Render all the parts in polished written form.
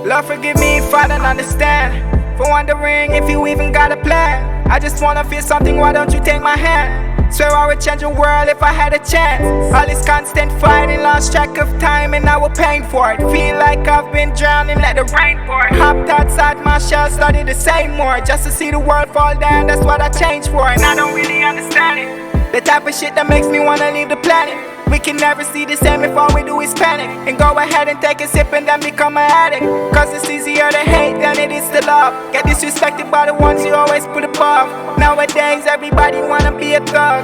Lord, forgive me if I don't understand, for wondering if you even got a plan. I just wanna feel something, why don't you take my hand? Swear I would change the world if I had a chance. All this constant fighting, lost track of time, and now we're paying for it. Feel like I've been drowning, let the rain pour. Hopped outside my shell, started to say more, just to see the world fall down, that's what I changed for. And I don't really understand it, the type of shit that makes me wanna leave the planet. We can never see the same if all we do is panic, and go ahead and take a sip and then become an addict. Cause it's easier to hate than it is to love. Get disrespected by the ones you always put above. Nowadays everybody wanna be a thug.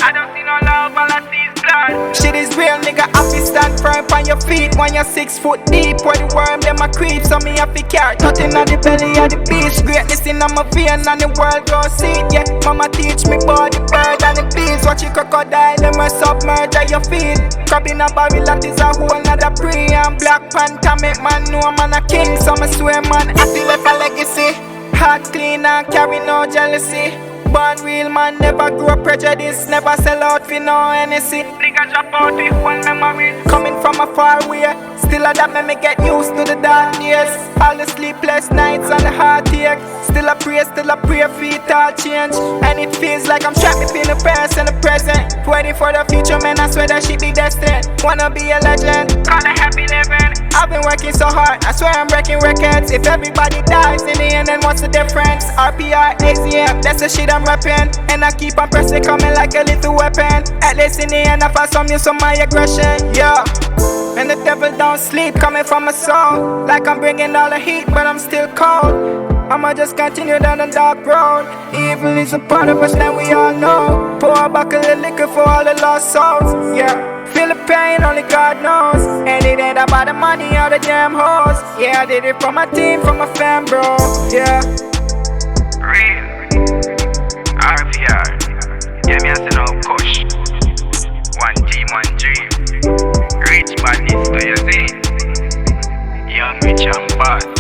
I don't see no love, all I see is blood. Shit is real, nigga, I feel stand firm on your feet when you're 6 foot deep. Where the worm, them a creep, so me have to carry nothing on the belly of the beast. Greatness in my vein and the world go see it. Yeah, mama teach me about the bird and the bees. Watch your crocodile, them will submerge at your feet. Crab in a barrel, that is a whole nother pre. And Black Panther make man know man a king. So me swear man, I feel like a legacy. Heart clean and carry no jealousy. Born real man, never grow prejudice. Never sell out for no NSC. Nigga drop out with one memory. Coming from a far way, still a that me get used to the dark years. All the sleepless nights and the heartache. Still a pray for it all change. And it feels like I'm trapped between the past and the present. Waiting for the future, man, I swear that shit be destined. Wanna be a legend, call it happy living. I've been working so hard, I swear I'm breaking records. If everybody dies in the end, then what's the difference? RPR, AZM, that's the shit I'm rapping. And I keep on pressing, coming like a little weapon. At least in the end, I find some use of my aggression, yeah. And the devil don't sleep, coming from my soul. Like I'm bringing all the heat, but I'm still cold. I'ma just continue down the dark road. Evil is a part of us that we all know. Pour a bucket of liquor for all the lost souls, yeah. Feel the pain, only God knows. And it ain't about the money or the damn hoes. Yeah, I did it for my team, for my fam, bro, yeah. Real RPR, yeah, me I say no push. One team, one dream. Rich badness, do you see? Young, rich and bad.